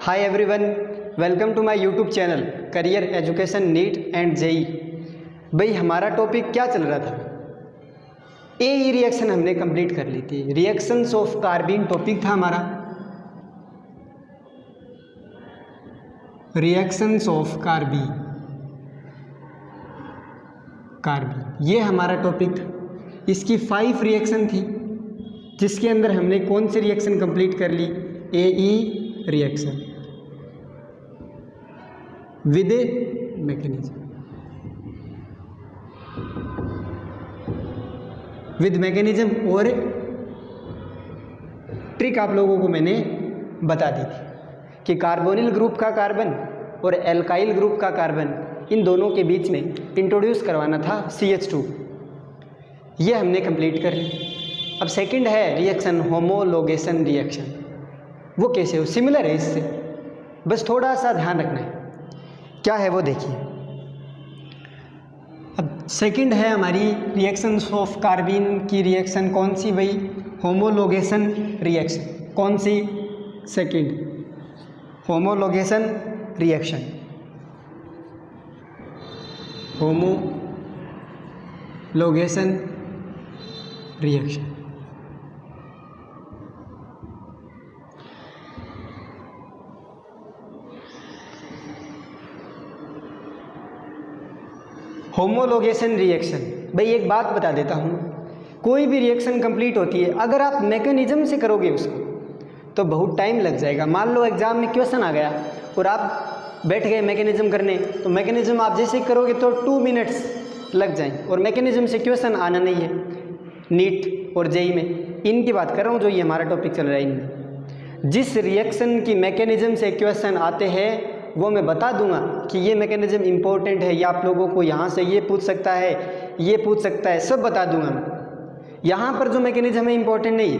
Hi everyone, welcome to my YouTube channel career education NEET and JEE. भाई हमारा topic क्या चल रहा था? ए रिएक्शन हमने कंप्लीट कर ली थी। रिएक्शंस ऑफ कार्बीन टॉपिक था हमारा। रिएक्शंस ऑफ कार्बीन ये हमारा टॉपिक था। इसकी 5 रिएक्शन थी जिसके अंदर हमने कौन सी रिएक्शन कंप्लीट कर ली? ए रिएक्शन विद मैकेनिज्म और ट्रिक आप लोगों को मैंने बता दी थी कि कार्बोनिल ग्रुप का कार्बन और एल्काइल ग्रुप का कार्बन, इन दोनों के बीच में इंट्रोड्यूस करवाना था CH2। ये हमने कंप्लीट कर ली। अब सेकंड है रिएक्शन होमोलोगेशन रिएक्शन। वो कैसे हो? सिमिलर है इससे, बस थोड़ा सा ध्यान रखना है। क्या है वो देखिए। अब सेकंड है हमारी रिएक्शंस ऑफ कार्बीन की रिएक्शन कौन सी भाई? Homologation reaction. कौन सी? Second homologation reaction. Homologation reaction homologation reaction. भाई एक बात बता देता हूँ, कोई भी रिएक्शन कंप्लीट होती है अगर आप मैकेनिज्म से करोगे उसको तो बहुत टाइम लग जाएगा। मान लो एग्जाम में क्वेश्चन आ गया और आप बैठ गए मैकेनिज्म करने, तो मैकेनिज्म आप जैसे करोगे तो 2 मिनट्स लग जाएंगे। और मैकेनिज्म से क्वेश्चन आना नहीं है नीट और जेई में, इनकी बात कर रहा हूँ जो ये हमारा टॉपिक चल रहा है। इनमें जिस रिएक्शन की मैकेनिज्म से क्वेश्चन आते हैं वो मैं बता दूंगा कि ये मैकेनिज्म इंपॉर्टेंट है, या आप लोगों को यहाँ से ये पूछ सकता है, ये पूछ सकता है, सब बता दूंगा मैं। यहाँ पर जो मैकेनिज्म है इंपॉर्टेंट नहीं है,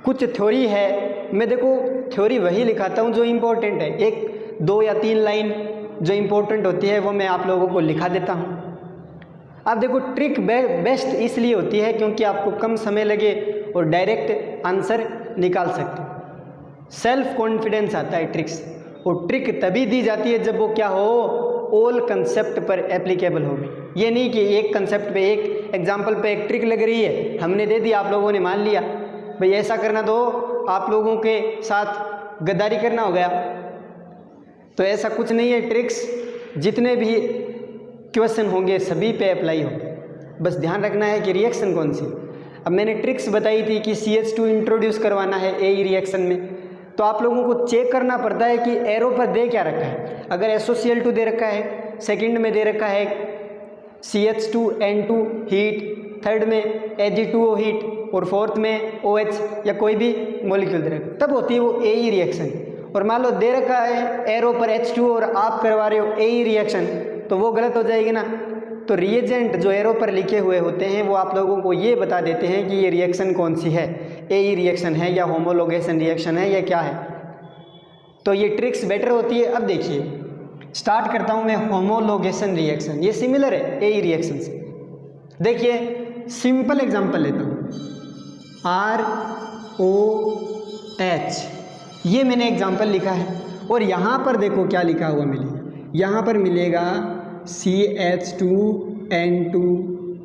कुछ थ्योरी है। मैं देखो थ्योरी वही लिखाता हूँ जो इम्पोर्टेंट है। 1, 2 या 3 लाइन जो इम्पोर्टेंट होती है वो मैं आप लोगों को लिखा देता हूँ। अब देखो ट्रिक बेस्ट इसलिए होती है क्योंकि आपको कम समय लगे और डायरेक्ट आंसर निकाल सकते। सेल्फ कॉन्फिडेंस आता है ट्रिक्स, और ट्रिक तभी दी जाती है जब वो क्या हो? ऑल कंसेप्ट पर एप्लीकेबल होगी। ये नहीं कि एक कंसेप्ट पे, एक एग्जाम्पल पे एक ट्रिक लग रही है, हमने दे दी, आप लोगों ने मान लिया भाई ऐसा करना, तो आप लोगों के साथ गद्दारी करना हो गया। तो ऐसा कुछ नहीं है। ट्रिक्स जितने भी क्वेश्चन होंगे सभी पे अप्लाई होंगे, बस ध्यान रखना है कि रिएक्शन कौन सी। अब मैंने ट्रिक्स बताई थी कि CH2 इंट्रोड्यूस करवाना है ए रिएक्शन में, तो आप लोगों को चेक करना पड़ता है कि एरो पर दे क्या रखा है। अगर SOCl2 दे रखा है, सेकंड में दे रखा है CH2N2 हीट, थर्ड में Ag2O हीट, और फोर्थ में OH या कोई भी मॉलिक्यूल दे रखा है, तब होती है वो ए रिएक्शन। और मान लो दे रखा है एरो पर H2 और आप करवा रहे हो ए रिएक्शन, तो वो गलत हो जाएगी ना। तो रिएजेंट जो एरो पर लिखे हुए होते हैं वो आप लोगों को ये बता देते हैं कि ये रिएक्शन कौन सी है, ए रिएक्शन है या होमोलोगेशन रिएक्शन है या क्या है। तो ये ट्रिक्स बेटर होती है। अब देखिए स्टार्ट करता हूँ मैं होमोलोगेशन रिएक्शन। ये सिमिलर है ए रिएक्शन से। देखिए सिंपल एग्जांपल लेता हूँ, ROH, ये मैंने एग्जांपल लिखा है, और यहाँ पर देखो क्या लिखा हुआ मिलेगा। यहाँ पर मिलेगा CH2N2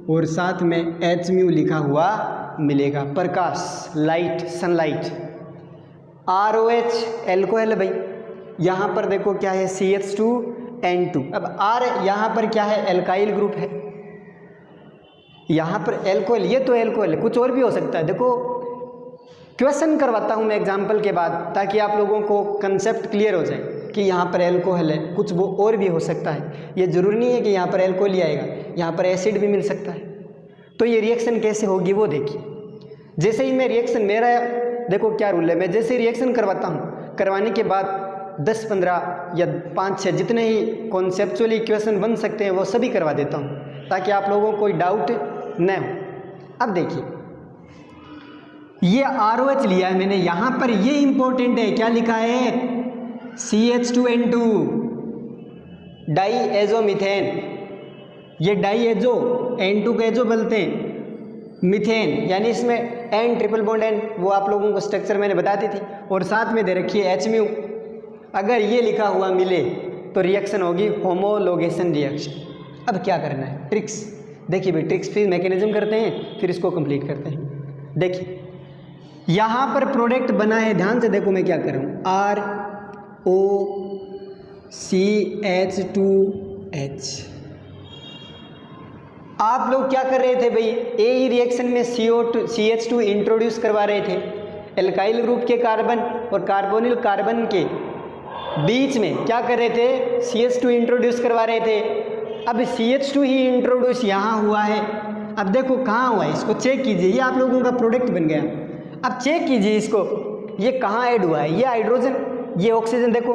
और साथ में Hμ लिखा हुआ मिलेगा, प्रकाश, लाइट, सनलाइट। ROH एल्कोहल भाई, यहाँ पर देखो क्या है CH2N2। अब R यहाँ पर क्या है? एल्काइल ग्रुप है। यहाँ पर एल्कोहल, ये तो एल्कोहल है, कुछ और भी हो सकता है। देखो क्वेश्चन करवाता हूँ मैं एग्जाम्पल के बाद ताकि आप लोगों को कंसेप्ट क्लियर हो जाए कि यहाँ पर एल्कोहल है, कुछ वो और भी हो सकता है। ये जरूरी नहीं है कि यहाँ पर एल्कोहल ही आएगा, यहाँ पर एसिड भी मिल सकता है। तो ये रिएक्शन कैसे होगी वो देखिए। जैसे ही मैं रिएक्शन, मेरा देखो क्या रूल है, मैं जैसे ही रिएक्शन करवाता हूँ, करवाने के बाद 10, 15 या 5, 6 जितने ही कॉन्सेप्चुअली क्वेश्चन बन सकते हैं वो सभी करवा देता हूँ ताकि आप लोगों को कोई डाउट न हो। अब देखिए ये ROH लिया है मैंने, यहाँ पर ये इंपॉर्टेंट है, क्या लिखा है? CH2N2 डाईएजोमीथेन। ये डाईएजो, N2 को एजो बोलते हैं, मीथेन, यानी इसमें N ट्रिपल बॉन्ड N, वो आप लोगों को स्ट्रक्चर मैंने बता दी थी। और साथ में दे रखी है Hμ, अगर ये लिखा हुआ मिले तो रिएक्शन होगी होमोलोगेशन रिएक्शन। अब क्या करना है, ट्रिक्स देखिए भाई, ट्रिक्स फिर मैकेनिज्म करते हैं, फिर इसको कंप्लीट करते हैं। देखिए यहाँ पर प्रोडक्ट बना है, ध्यान से देखो मैं क्या कर रहा हूँ, ROCH2H। आप लोग क्या कर रहे थे भाई, ए ही रिएक्शन में CH2 इंट्रोड्यूस करवा रहे थे। एल्काइल ग्रुप के कार्बन और कार्बोनिल कार्बन के बीच में क्या कर रहे थे, CH2 इंट्रोड्यूस करवा रहे थे। अब CH2 ही इंट्रोड्यूस यहाँ हुआ है। अब देखो कहाँ हुआ है, इसको चेक कीजिए, ये आप लोगों का प्रोडक्ट बन गया। अब चेक कीजिए इसको, ये कहाँ ऐड हुआ है, ये हाइड्रोजन, ये ऑक्सीजन, देखो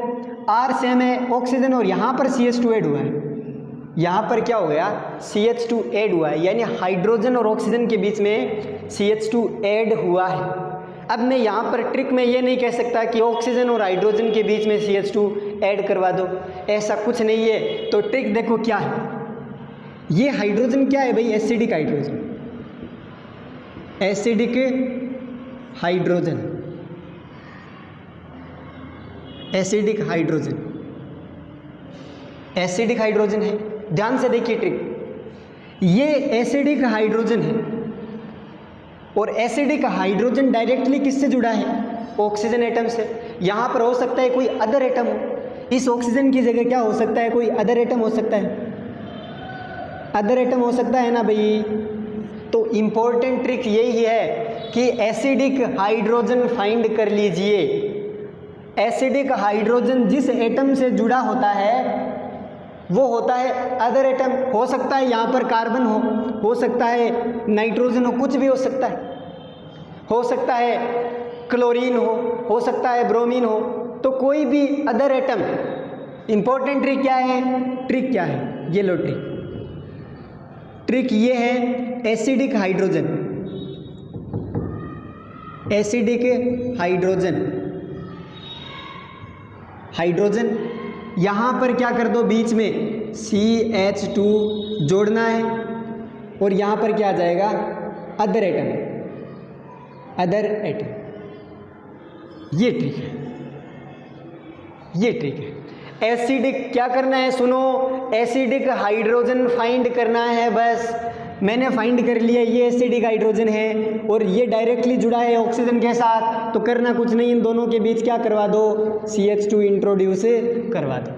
R सेम है ऑक्सीजन, और यहाँ पर CH2 ऐड हुआ है। यहाँ पर क्या हो गया, CH2 ऐड हुआ है, यानी हाइड्रोजन और ऑक्सीजन के बीच में CH2 ऐड हुआ है। अब मैं यहाँ पर ट्रिक में ये नहीं कह सकता कि ऑक्सीजन और हाइड्रोजन के बीच में CH2 ऐड करवा दो, ऐसा कुछ नहीं है। तो ट्रिक देखो क्या है, ये हाइड्रोजन क्या है भाई, acidic hydrogen, acidic hydrogen, acidic hydrogen, acidic hydrogen है। ध्यान से देखिए ट्रिक, ये एसिडिक हाइड्रोजन है और एसिडिक हाइड्रोजन डायरेक्टली किससे जुड़ा है, ऑक्सीजन एटम से। यहाँ पर हो सकता है कोई अदर एटम हो, इस ऑक्सीजन की जगह क्या हो सकता है, कोई अदर एटम हो सकता है, अदर एटम हो सकता है ना भाई। तो इम्पोर्टेंट ट्रिक यही है कि एसिडिक हाइड्रोजन फाइंड कर लीजिए। एसिडिक हाइड्रोजन जिस एटम से जुड़ा होता है वो होता है अदर एटम। हो सकता है यहाँ पर कार्बन हो सकता है नाइट्रोजन हो भी हो सकता है क्लोरीन हो सकता है ब्रोमीन हो, तो कोई भी अदर एटम। इंपॉर्टेंट ट्रिक क्या है, ट्रिक क्या है, ये लो ट्रिक ये है, एसिडिक हाइड्रोजन, एसिडिक हाइड्रोजन यहाँ पर क्या कर दो, बीच में CH2 जोड़ना है और यहाँ पर क्या आ जाएगा, अदर एटम। ये ट्रिक है, एसिडिक क्या करना है, सुनो, एसिडिक हाइड्रोजन फाइंड करना है बस। मैंने फाइंड कर लिया, ये एसिडिक हाइड्रोजन है और ये डायरेक्टली जुड़ा है ऑक्सीजन के साथ, तो करना कुछ नहीं, इन दोनों के बीच क्या करवा दो, CH2 इंट्रोड्यूस करवा दो।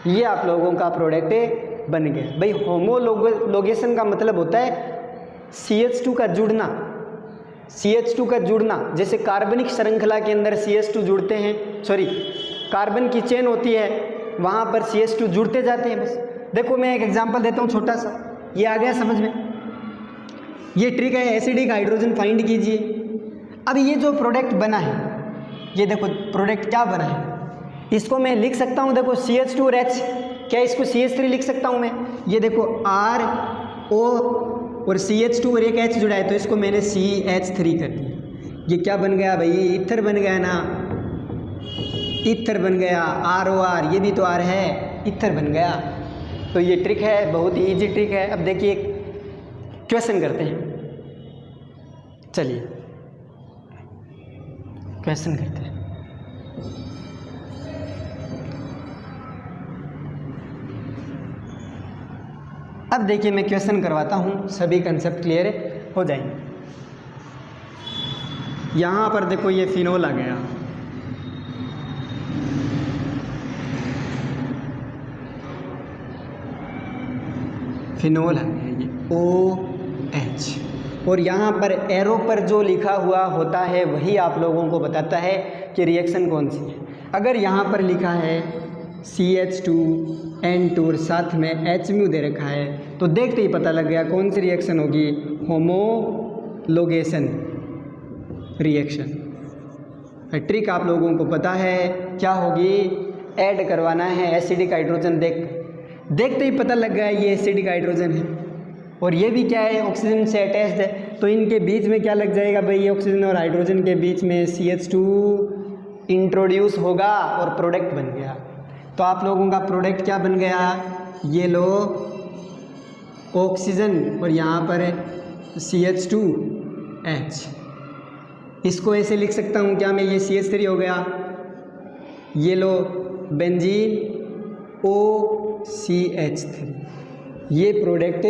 ये आप लोगों का प्रोडक्ट बन गया भाई। होमोलोगेशन का मतलब होता है CH2 का जुड़ना, CH2 का जुड़ना। जैसे कार्बनिक श्रृंखला के अंदर CH2 जुड़ते हैं, कार्बन की चेन होती है, वहाँ पर CH2 जुड़ते जाते हैं बस। देखो मैं एक एग्जांपल देता हूँ छोटा सा, ये आ गया समझ में। ये ट्रिक है, एसिडिक हाइड्रोजन फाइंड कीजिए। अब ये जो प्रोडक्ट बना है, ये देखो प्रोडक्ट क्या बना है, इसको मैं लिख सकता हूँ, देखो CH2 और H, क्या इसको CH3 लिख सकता हूँ मैं। ये देखो RO और CH2 और एक H जुड़ा है, तो इसको मैंने CH3 कर दिया। ये क्या बन गया भाई, ये ईथर बन गया ना, ईथर बन गया, ROR, ये भी तो R है, ईथर बन गया। तो ये ट्रिक है, बहुत ही ईजी ट्रिक है। अब देखिए क्वेश्चन करते हैं, चलिए क्वेश्चन करते हैं। अब देखिए मैं क्वेश्चन करवाता हूँ, सभी कंसेप्ट क्लियर हो जाएंगे। यहाँ पर देखो ये फिनोल आ गया, फिनोल आ गया, ये OH, और यहाँ पर एरो पर जो लिखा हुआ होता है वही आप लोगों को बताता है कि रिएक्शन कौन सी है। अगर यहाँ पर लिखा है CH2N2 और साथ में HMU दे रखा है, तो देखते ही पता लग गया कौन सी रिएक्शन होगी, होमोलोगेशन रिएक्शन। ट्रिक आप लोगों को पता है क्या होगी, ऐड करवाना है एसिडिक हाइड्रोजन। देखते ही पता लग गया ये एसिडिक हाइड्रोजन है और ये भी क्या है, ऑक्सीजन से अटैच्ड है, तो इनके बीच में क्या लग जाएगा भाई, ऑक्सीजन और हाइड्रोजन के बीच में CH2 इंट्रोड्यूस होगा और प्रोडक्ट बन गया। तो आप लोगों का प्रोडक्ट क्या बन गया, ये लो ऑक्सीजन और यहाँ पर है CH2H। इसको ऐसे लिख सकता हूँ क्या मैं, ये CH3 हो गया, ये लो बेंजीन OCH3, ये प्रोडक्ट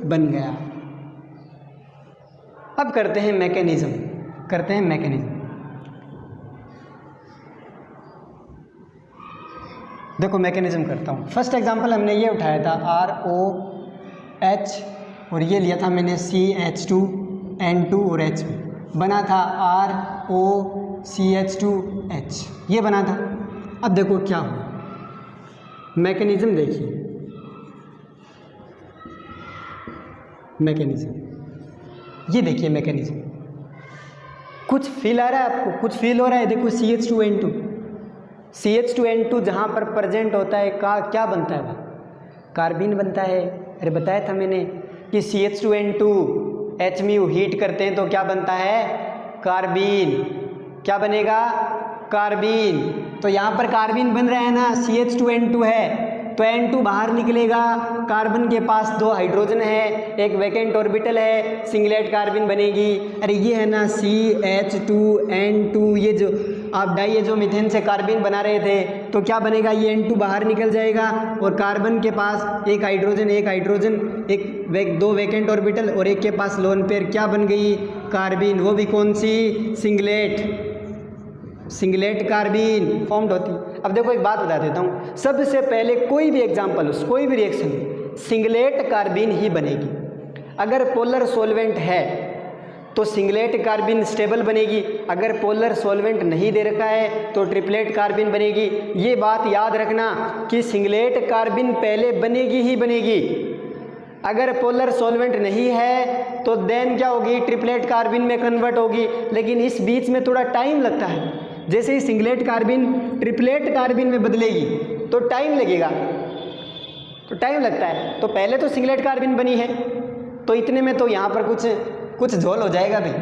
बन गया। अब करते हैं मैकेनिज्म, देखो मैकेनिज्म करता हूँ। फर्स्ट एग्जांपल हमने ये उठाया था ROH और ये लिया था मैंने CH2N2 और H बना था ROCH2H, ये बना था। अब देखो क्या हुआ, मैकेनिज्म देखिए, ये देखिए मैकेनिज्म। कुछ फील आ रहा है आपको, कुछ फील हो रहा है? देखो CH2N2 जहाँ पर प्रेजेंट होता है क्या बनता है? कार्बिन बनता है। अरे बताया था मैंने कि CH2N2 H हीट करते हैं तो क्या बनता है? कार्बिन। क्या बनेगा? कार्बिन। तो यहाँ पर कार्बिन बन रहा है ना, CH2N2 है तो N2 बाहर निकलेगा, कार्बन के पास 2 हाइड्रोजन है, एक वैकेंट ऑर्बिटल है, सिंगलेट कार्बिन बनेगी। अरे ये है ना CH2N2, ये जो आप डाइएज़ोमीथेन से कार्बिन बना रहे थे तो क्या बनेगा? ये N2 बाहर निकल जाएगा और कार्बन के पास एक हाइड्रोजन, दो वैकेंट ऑर्बिटल और एक के पास लोन पेयर, क्या बन गई? कार्बिन। वो भी कौन सी? सिंगलेट कार्बिन फॉर्म्ड होती। अब देखो एक बात बता देता हूँ, सबसे पहले कोई भी एग्जांपल, कोई भी रिएक्शन सिंगलेट कार्बिन ही बनेगी। अगर पोलर सॉल्वेंट है तो सिंगलेट कार्बिन स्टेबल बनेगी, अगर पोलर सॉल्वेंट नहीं दे रखा है तो ट्रिपलेट कार्बिन बनेगी। ये बात याद रखना कि सिंगलेट कार्बिन पहले बनेगी ही बनेगी। अगर पोलर सॉल्वेंट नहीं है तो देन क्या होगी? ट्रिपलेट कार्बिन में कन्वर्ट होगी। लेकिन इस बीच में थोड़ा टाइम लगता है। जैसे ही सिंगलेट कार्बिन ट्रिपलेट कार्बिन में बदलेगी तो टाइम लगेगा, तो टाइम लगता है। तो पहले तो सिंगलेट कार्बिन बनी है तो इतने में तो यहाँ पर कुछ झोल हो जाएगा भाई,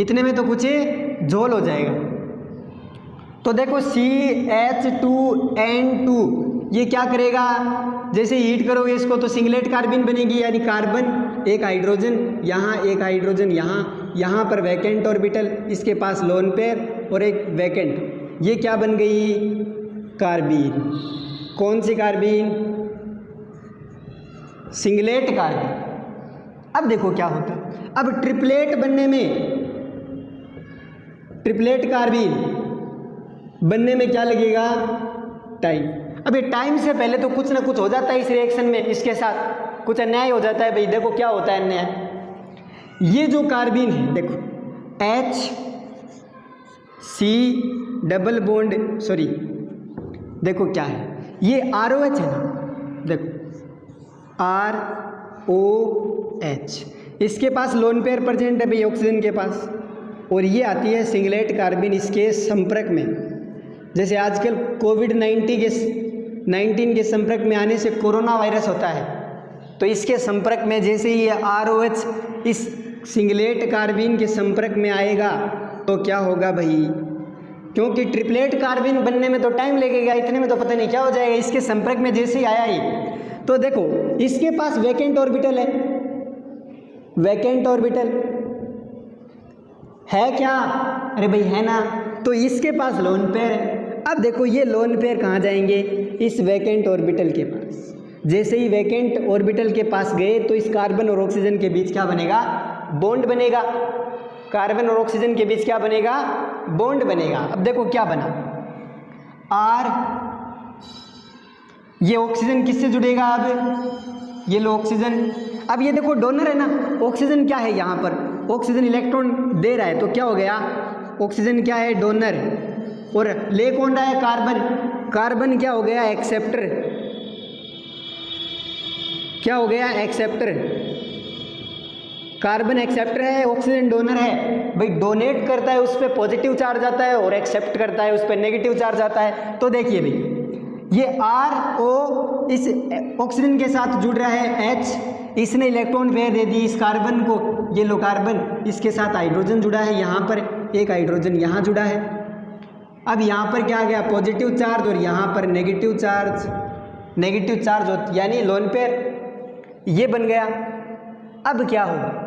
इतने में तो कुछ झोल हो जाएगा। तो देखो CH2N2 ये क्या करेगा? जैसे हीट करोगे इसको तो सिंगलेट कार्बिन बनेगी, यानी कार्बन, एक हाइड्रोजन यहाँ, एक हाइड्रोजन यहाँ पर वैकेंट ऑर्बिटल, इसके पास लोन पेयर और एक वैकेंट, ये क्या बन गई? कार्बिन। कौन सी कार्बिन? सिंगलेट कार्बिन। अब देखो क्या होता है, अब ट्रिपलेट बनने में, ट्रिपलेट कार्बिन बनने में क्या लगेगा? टाइम। अब ये टाइम से पहले तो कुछ ना कुछ हो जाता है इस रिएक्शन में, इसके साथ कुछ अन्याय हो जाता है भाई। देखो क्या होता है अन्याय, ये जो कार्बिन है देखो देखो क्या है, ये ROH है ना, देखो ROH, इसके पास लोन पेयर प्रेजेंट है भाई ऑक्सीजन के पास, और ये आती है सिंगलेट कार्बिन इसके संपर्क में। जैसे आजकल कोविड-19 के संपर्क में आने से कोरोना वायरस होता है, तो इसके संपर्क में जैसे ही ROH इस सिंगलेट कार्बिन के संपर्क में आएगा तो क्या होगा भाई? क्योंकि ट्रिपलेट कार्बिन बनने में तो टाइम लगेगा, इतने में तो पता नहीं क्या हो जाएगा। इसके संपर्क में जैसे ही आया ही तो देखो इसके पास वैकेंट ऑर्बिटल है, वैकेंट ऑर्बिटल है क्या? अरे भाई है ना, तो इसके पास लोन पेयर है। अब देखो ये लोन पेयर कहाँ जाएंगे? इस वैकेंट ऑर्बिटल के पास। जैसे ही वैकेंट ऑर्बिटल के पास गए तो इस कार्बन और ऑक्सीजन के बीच क्या बनेगा? बॉन्ड बनेगा। कार्बन और ऑक्सीजन के बीच क्या बनेगा? बॉन्ड बनेगा। अब देखो क्या बना, R, ये ऑक्सीजन किससे जुड़ेगा? अब ये लो ऑक्सीजन, अब ये देखो डोनर है ना, ऑक्सीजन क्या है यहाँ पर? ऑक्सीजन इलेक्ट्रॉन दे रहा है तो क्या हो गया? ऑक्सीजन क्या है? डोनर। और ले कौन रहा है? कार्बन। कार्बन क्या हो गया? एक्सेप्टर। क्या हो गया? एक्सेप्टर। कार्बन एक्सेप्टर है, ऑक्सीजन डोनर है भाई। डोनेट करता है उस पर पॉजिटिव चार्ज आता है और एक्सेप्ट करता है उस पर नेगेटिव चार्ज आता है। तो देखिए भाई ये RO इस ऑक्सीजन के साथ जुड़ रहा है, H इसने इलेक्ट्रॉन पेयर दे दी इस कार्बन को, ये लो कार्बन, इसके साथ हाइड्रोजन जुड़ा है, यहाँ पर एक हाइड्रोजन यहाँ जुड़ा है। अब यहाँ पर क्या आ गया? पॉजिटिव चार्ज, और यहाँ पर नेगेटिव चार्ज, नेगेटिव चार्ज होती यानी लोन पेयर, ये बन गया। अब क्या होगा?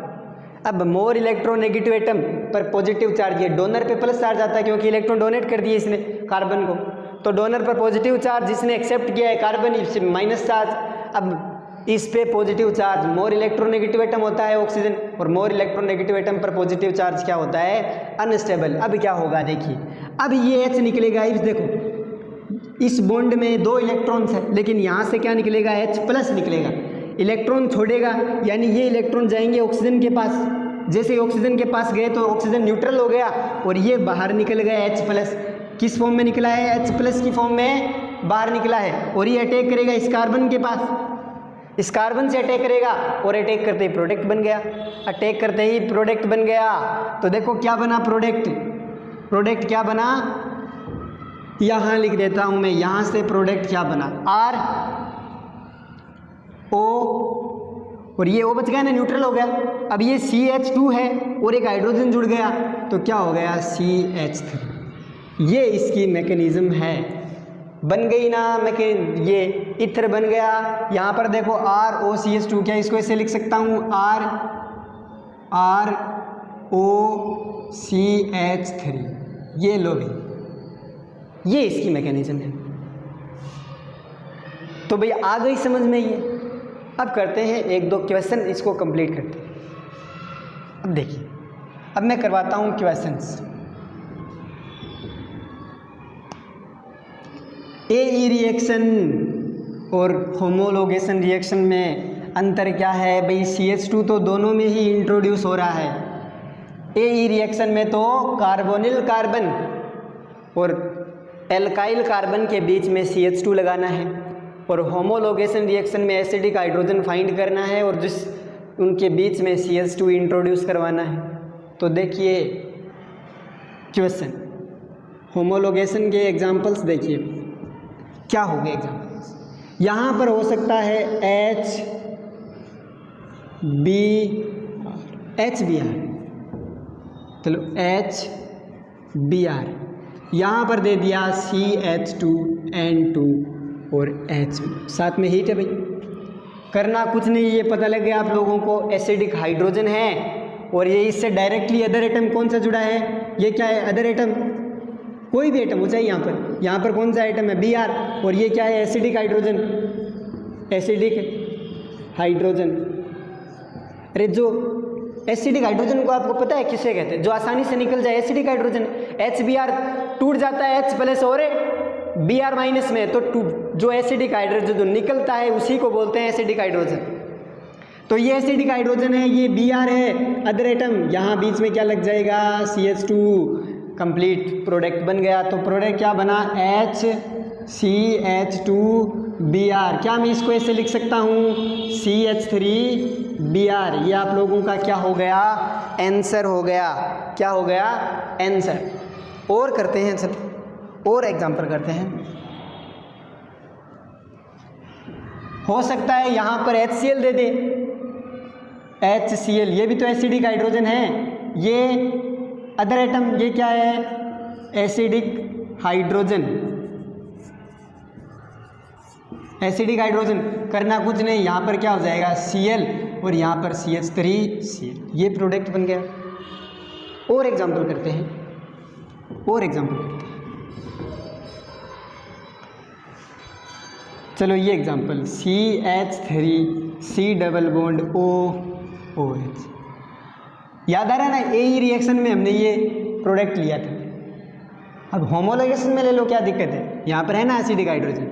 अब मोर इलेक्ट्रोनेगेटिव एटम पर पॉजिटिव चार्ज, ये डोनर पे प्लस चार्ज आता है क्योंकि इलेक्ट्रॉन डोनेट कर दिए इसने, कार्बन को, तो डोनर पर पॉजिटिव चार्ज, जिसने एक्सेप्ट किया है कार्बन, इस माइनस चार्ज। अब इस पे positive charge, more electronegative atom होता है ऑक्सीजन, और मोर इलेक्ट्रोनेगेटिव एटम पर पॉजिटिव चार्ज क्या होता है, अनस्टेबल। अब क्या होगा देखिए, अब ये H निकलेगा, इस देखो इस बॉन्ड में 2 इलेक्ट्रॉन्स है, लेकिन यहाँ से क्या निकलेगा, H+ निकलेगा। इलेक्ट्रॉन छोड़ेगा, यानी ये इलेक्ट्रॉन जाएंगे ऑक्सीजन के पास, जैसे ही ऑक्सीजन के पास गए तो ऑक्सीजन न्यूट्रल हो गया और ये बाहर निकल गया H+। किस फॉर्म में निकला है, H+ की फॉर्म में बाहर निकला है, और ये अटैक करेगा इस कार्बन के पास, इस कार्बन से अटैक करेगा, और अटैक करते ही प्रोडक्ट बन गया। अटैक करते ही प्रोडक्ट बन गया, तो देखो क्या बना प्रोडक्ट, प्रोडक्ट क्या बना, यहाँ लिख देता हूँ मैं, यहाँ से प्रोडक्ट क्या बना, RO, और ये O बच गया ना, न्यूट्रल हो गया। अब ये CH2 है और एक हाइड्रोजन जुड़ गया, तो क्या हो गया, CH3। ये इसकी मैकेनिज्म है, बन गई ना ये इथर बन गया। यहाँ पर देखो ROCH2, क्या इसको ऐसे लिख सकता हूँ, ROCH3, ये लो भाई, ये इसकी मैकेनिज्म है। तो भाई आ गई समझ में ये। अब करते हैं 1-2 क्वेश्चन, इसको कंप्लीट करते हैं। अब देखिए, अब मैं करवाता हूँ क्वेश्चंस। AE रिएक्शन और होमोलोगेशन रिएक्शन में अंतर क्या है भाई, CH2 तो दोनों में ही इंट्रोड्यूस हो रहा है। AE रिएक्शन में तो कार्बोनिल कार्बन और एल्काइल कार्बन के बीच में CH2 लगाना है, और होमोलोगेशन रिएक्शन में एसिडिक हाइड्रोजन फाइंड करना है और जिस उनके बीच में CH2 इंट्रोड्यूस करवाना है। तो देखिए क्वेश्चन, होमोलोगेशन के एग्जांपल्स देखिए क्या हो गए एग्जांपल्स। यहाँ पर हो सकता है HBr, चलो HBr, यहाँ पर दे दिया CH2N2 और H, साथ में हीट है भाई। करना कुछ नहीं, ये पता लग गया आप लोगों को एसिडिक हाइड्रोजन है, और ये इससे डायरेक्टली अदर एटम कौन सा जुड़ा है, ये क्या है, अदर एटम, कोई भी एटम हो चाहे। यहाँ पर कौन सा आइटम है, Br, और ये क्या है, एसिडिक हाइड्रोजन, एसिडिक हाइड्रोजन। अरे जो एसिडिक हाइड्रोजन को आपको पता है किसे कहते हैं, जो आसानी से निकल जाए, एसिडिक हाइड्रोजन। HBr टूट जाता है H+ और Br- में, तो जो एसिडिक हाइड्रोजन जो निकलता है उसी को बोलते हैं एसिडिक हाइड्रोजन। तो ये एसिडिक हाइड्रोजन है, ये Br है, अदर एटम, यहाँ बीच में क्या लग जाएगा, CH2, कंप्लीट प्रोडक्ट बन गया। तो प्रोडक्ट क्या बना, HCH2Br। क्या मैं इसको ऐसे लिख सकता हूँ, CH3Br। ये आप लोगों का क्या हो गया, आंसर हो गया। क्या हो गया, आंसर। और करते हैं, चल और एग्जांपल करते हैं। हो सकता है यहाँ पर HCl दे दे, HCl, ये भी तो एसिडिक हाइड्रोजन है, ये अदर एटम, ये क्या है, एसिडिक हाइड्रोजन, एसिडिक हाइड्रोजन। करना कुछ नहीं, यहाँ पर क्या हो जाएगा, Cl, और यहाँ पर CH3Cl, ये प्रोडक्ट बन गया। और एग्जांपल करते हैं, और एग्जांपल करते हैं। चलो ये example, CH3C double bond OH, याद आ रहा है ना, AE रिएक्शन में हमने ये प्रोडक्ट लिया था। अब होमोलोगेशन में ले लो, क्या दिक्कत है, यहाँ पर है ना एसिडिक हाइड्रोजन,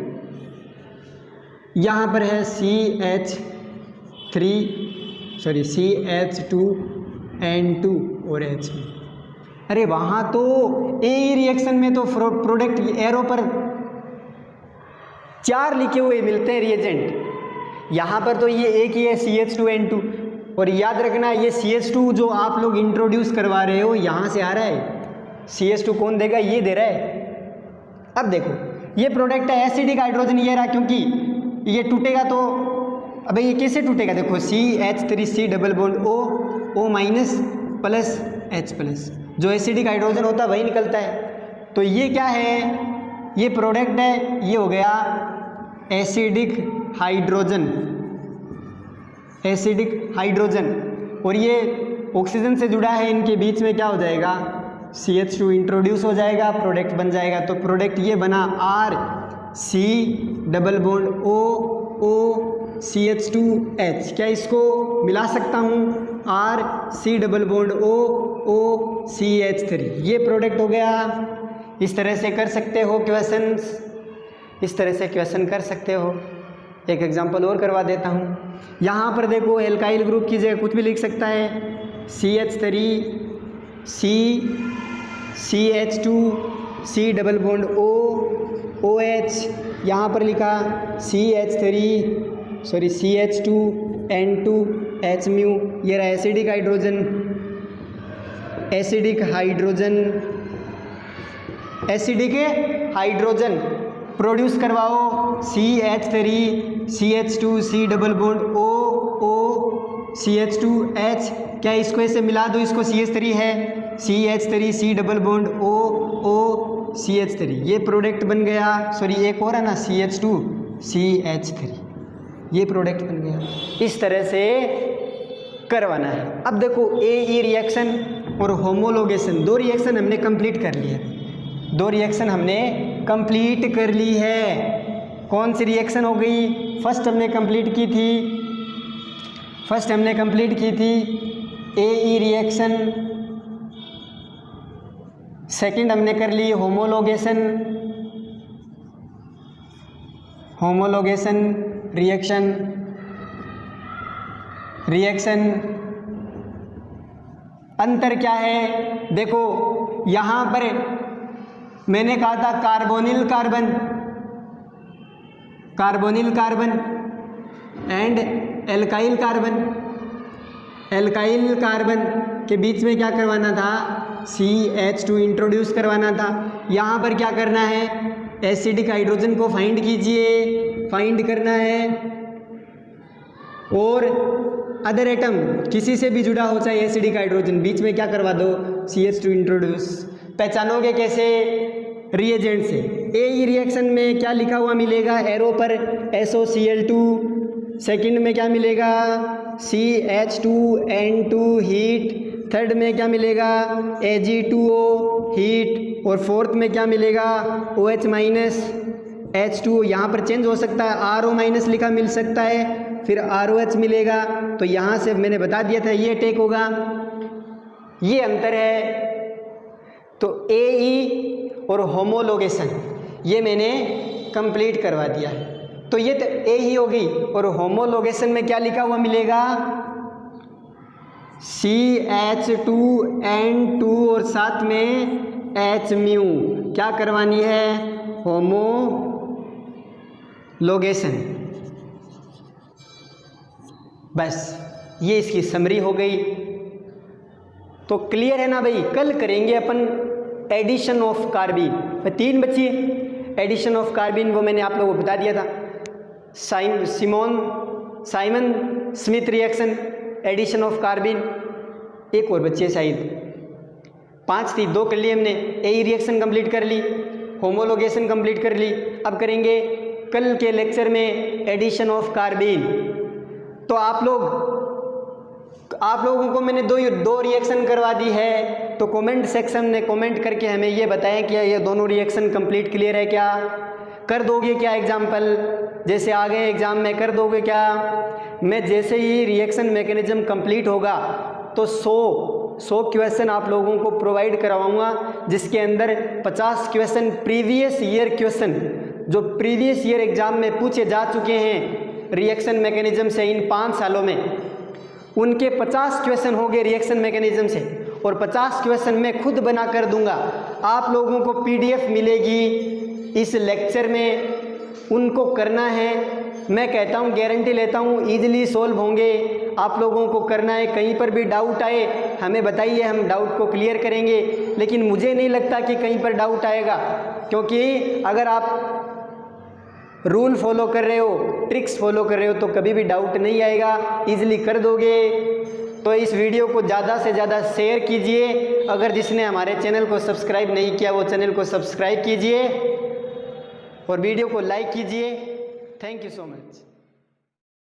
यहाँ पर है CH2N2 और H। अरे वहाँ तो AE रिएक्शन में तो प्रोडक्ट एरो पर 4 लिखे हुए मिलते हैं रिएजेंट, यहाँ पर तो ये एक ही है CH2N2। और याद रखना, ये CH2 जो आप लोग इंट्रोड्यूस करवा रहे हो यहाँ से आ रहा है, CH2 कौन देगा, ये दे रहा है। अब देखो ये प्रोडक्ट है एसिडिक हाइड्रोजन, ये रहा, क्योंकि ये टूटेगा तो अबे ये कैसे टूटेगा, देखो CH3C double bond O minus plus H+, जो एसिडिक हाइड्रोजन होता है वही निकलता है। तो ये क्या है, ये प्रोडक्ट है, ये हो गया एसिडिक हाइड्रोजन, एसिडिक हाइड्रोजन, और ये ऑक्सीजन से जुड़ा है, इनके बीच में क्या हो जाएगा, CH2 इंट्रोड्यूस हो जाएगा, प्रोडक्ट बन जाएगा। तो प्रोडक्ट ये बना R C double bond O O CH2H। क्या इसको मिला सकता हूँ? R C double bond O O CH3, ये प्रोडक्ट हो गया। इस तरह से कर सकते हो क्वेश्चंस, इस तरह से क्वेश्चन कर सकते हो। एक एग्जांपल और करवा देता हूँ। यहाँ पर देखो एल्काइल ग्रुप की जगह कुछ भी लिख सकता है, CH3 C CH2 C double bond O OH, यहाँ पर लिखा CH2 N2 H म्यू। ये रहा एसिडिक हाइड्रोजन प्रोड्यूस करवाओ, CH3 CH2 C double bond O O CH2H। क्या इसको ऐसे मिला दो, इसको CH3 है, CH3 C double bond O O CH3, ये प्रोडक्ट बन गया। सॉरी एक और है ना, CH2 CH3, ये प्रोडक्ट बन गया। इस तरह से करवाना है। अब देखो AE रिएक्शन और होमोलोगेशन, दो रिएक्शन हमने कंप्लीट कर लिए, दो रिएक्शन हमने कंप्लीट कर ली है। कौन सी रिएक्शन हो गई? फर्स्ट हमने कंप्लीट की थी AE रिएक्शन, सेकंड हमने कर ली होमोलोगेशन रिएक्शन। अंतर क्या है? देखो यहाँ पर मैंने कहा था carbonyl carbon and alkyl carbon के बीच में क्या करवाना था? CH2 इंट्रोड्यूस करवाना था। यहाँ पर क्या करना है? एसिडिक हाइड्रोजन को फाइंड कीजिए, फाइंड करना है, और अदर एटम किसी से भी जुड़ा हो चाहे एसिडिक हाइड्रोजन, बीच में क्या करवा दो? CH2 introduce. पहचानोगे कैसे? रिएजेंट से। AE रिएक्शन में क्या लिखा हुआ मिलेगा? एरो पर SOCl2, सेकंड में क्या मिलेगा? CH2N2 हीट, थर्ड में क्या मिलेगा? Ag2O हीट, और फोर्थ में क्या मिलेगा? OH minus H2। यहाँ पर चेंज हो सकता है, RO माइनस लिखा मिल सकता है, फिर ROH मिलेगा। तो यहाँ से मैंने बता दिया था ये टेक होगा, ये अंतर है। तो AE और होमोलोगेशन ये मैंने कंप्लीट करवा दिया है। तो ये तो AE हो गई, और होमोलोगेशन में क्या लिखा हुआ मिलेगा? CH2N2 और साथ में H म्यू। क्या करवानी है? होमोलोगेशन। बस ये इसकी समरी हो गई। तो क्लियर है ना भाई? कल करेंगे अपन एडिशन ऑफ कार्बिन, 3 बची एडिशन ऑफ कार्बिन, वो मैंने आप लोगों को बता दिया था। Simmons Smith reaction, addition of carbene, एक और बच्चे शायद 5 थी, 2 कर ली हमने। AE रिएक्शन कंप्लीट कर ली, होमोलोगेशन कंप्लीट कर ली। अब करेंगे कल के लेक्चर में एडिशन ऑफ कार्बिन। तो आप लोगों को मैंने दो रिएक्शन करवा दी है। तो कमेंट सेक्शन में कमेंट करके हमें ये बताएं कि ये दोनों रिएक्शन कंप्लीट क्लियर है क्या? कर दोगे क्या एग्जाम्पल? जैसे आगे एग्जाम में कर दोगे क्या? मैं जैसे ही रिएक्शन मैकेनिज्म कंप्लीट होगा तो 100 क्वेश्चन आप लोगों को प्रोवाइड करवाऊंगा, जिसके अंदर 50 क्वेश्चन प्रीवियस ईयर क्वेश्चन जो प्रीवियस ईयर एग्जाम में पूछे जा चुके हैं रिएक्शन मैकेनिज्म से इन 5 सालों में, उनके 50 क्वेश्चन हो गए रिएक्शन मैकेनिज्म से, और 50 क्वेश्चन मैं खुद बना कर दूंगा। आप लोगों को PDF मिलेगी इस लेक्चर में, उनको करना है। मैं कहता हूँ, गारंटी लेता हूँ ईजिली सोल्व होंगे। आप लोगों को करना है, कहीं पर भी डाउट आए हमें बताइए, हम डाउट को क्लियर करेंगे। लेकिन मुझे नहीं लगता कि कहीं पर डाउट आएगा, क्योंकि अगर आप रूल फॉलो कर रहे हो, ट्रिक्स फॉलो कर रहे हो, तो कभी भी डाउट नहीं आएगा, ईजिली कर दोगे। तो इस वीडियो को ज़्यादा से ज़्यादा शेयर कीजिए। अगर जिसने हमारे चैनल को सब्सक्राइब नहीं किया वो चैनल को सब्सक्राइब कीजिए और वीडियो को लाइक कीजिए। Thank you so much.